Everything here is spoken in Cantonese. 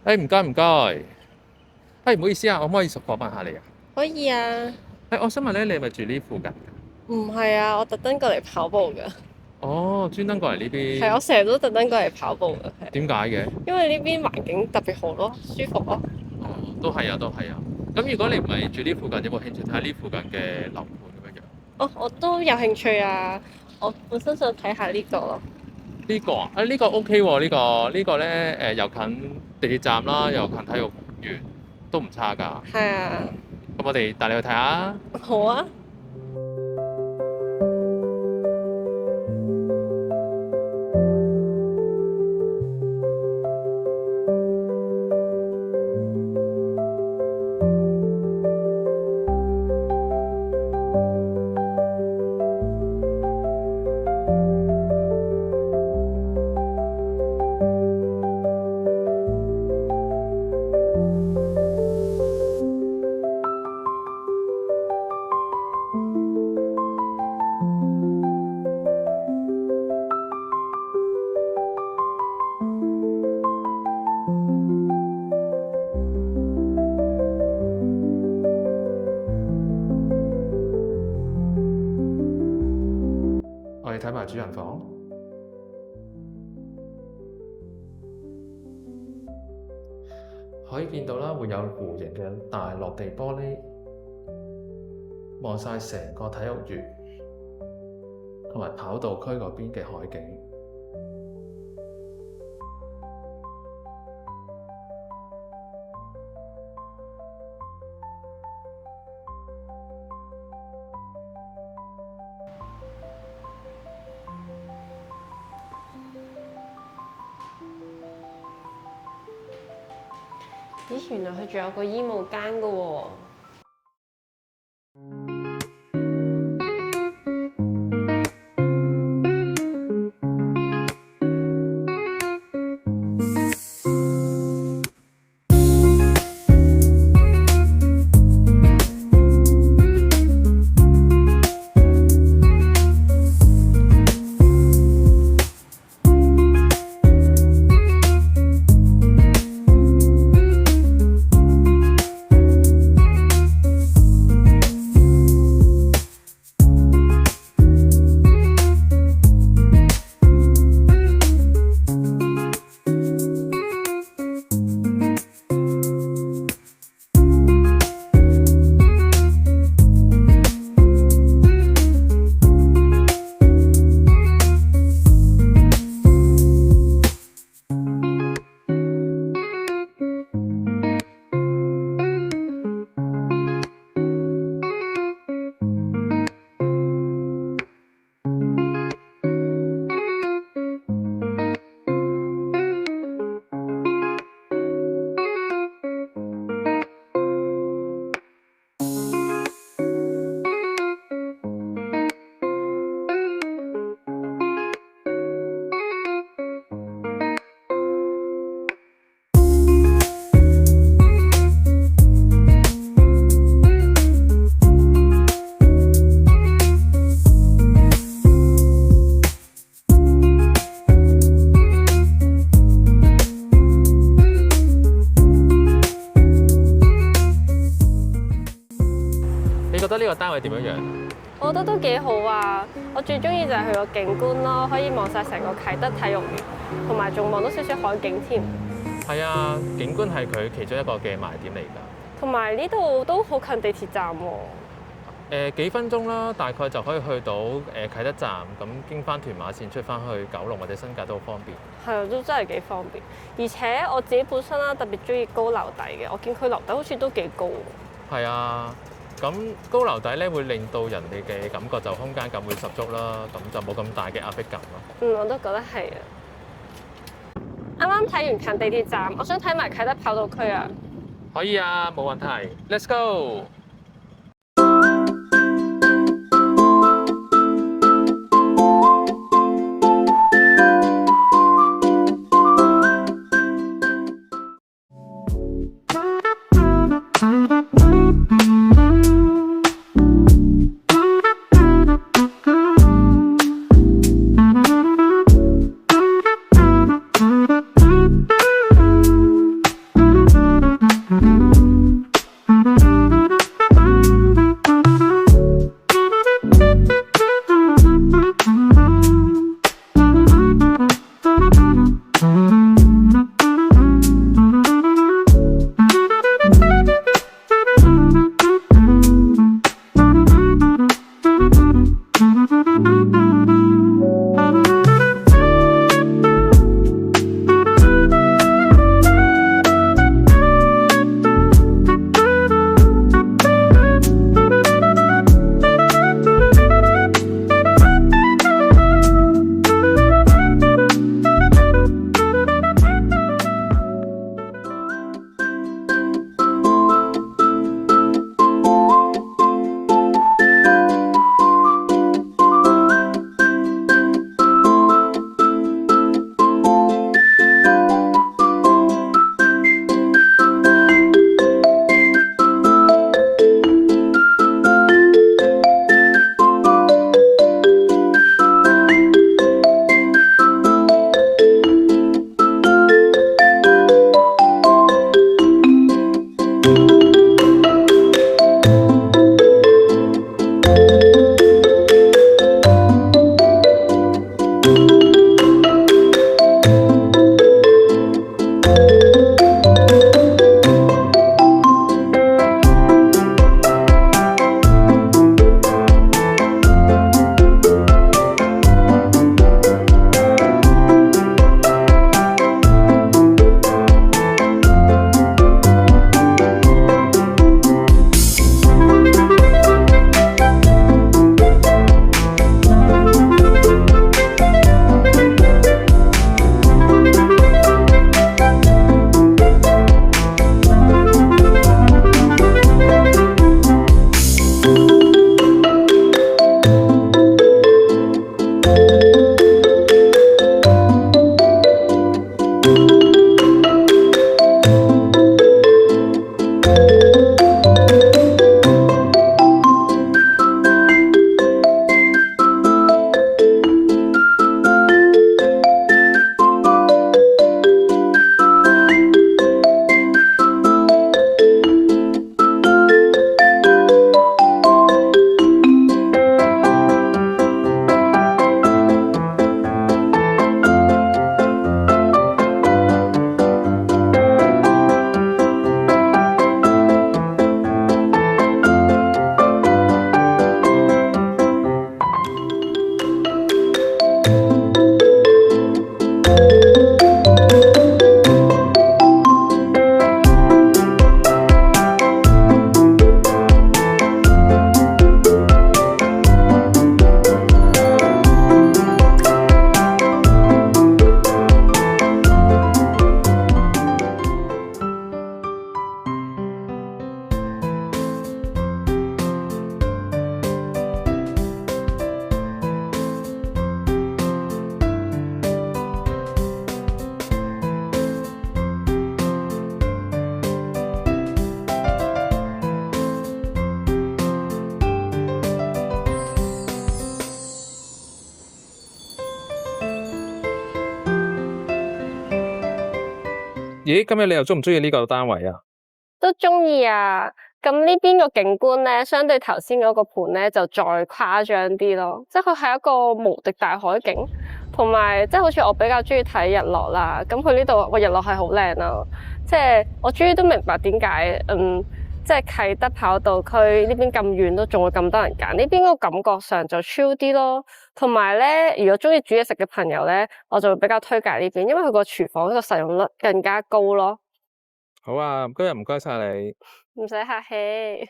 唔該唔該。唔好意思啊，我可唔可以訪問下你啊？可以啊。我想問咧，你係咪住呢附近？唔係啊，我特登過嚟跑步㗎。哦，專登過嚟呢係，我邊，成日都特登過嚟跑步㗎。係，點解嘅？因為呢邊環境特別好咯，舒服咯。哦，都係啊，都係啊。咁如果你唔係住呢附近，有冇興趣睇下呢附近嘅樓盤咁樣樣？哦，我都有興趣啊。我本身想睇下呢個咯。呢個啊，呢個 OK 喎，呢個咧又近地鐵站啦，又近體育園，都唔差㗎。係啊。咁我哋帶你去睇下。好啊。我哋睇埋主人房，可以見到啦，會有弧形嘅大落地玻璃，望晒成個體育園同埋跑道區嗰邊嘅海景。咦，原來佢仲有個衣帽間㗎喎。你覺得呢個單位點樣樣？我覺得都幾好啊！我最中意就係佢個景觀咯，可以望晒成個啟德體育園，同埋仲望到少少海景添。係啊，景觀係佢其中一個嘅賣點嚟㗎。同埋呢度都好近地鐵站喎。幾分鐘啦，大概就可以去到啟德站，咁經翻屯馬線出翻去九龍或者新界都好方便。係啊，都真係幾方便。而且我自己本身啦特別中意高樓底嘅，我見佢樓底好似都幾高喎。係啊，咁高樓底咧會令到人哋嘅感覺就空間感會十足啦，咁就冇咁大嘅壓迫感咯。我都覺得係啊。啱啱睇完近地鐵站，我想睇埋啟德跑道區啊。可以啊，冇問題。Let's go！咦，今日你又中唔中意呢個單位啊？都中意啊！咁呢邊個景觀咧，相對頭先嗰個盤咧就再誇張啲咯，即係佢係一個無敵大海景，同埋即係好似我比較中意睇日落啦。咁佢呢度個日落係好靚啊！即係我終於都明白點解即係啟德跑道區呢邊咁遠都仲會咁多人揀，呢邊個感覺上就 chill 啲咯。同埋咧，如果中意煮嘢食嘅朋友咧，我就會比較推介呢邊，因為佢個廚房個實用率更加高咯。好啊，今日唔該晒你。唔使客氣。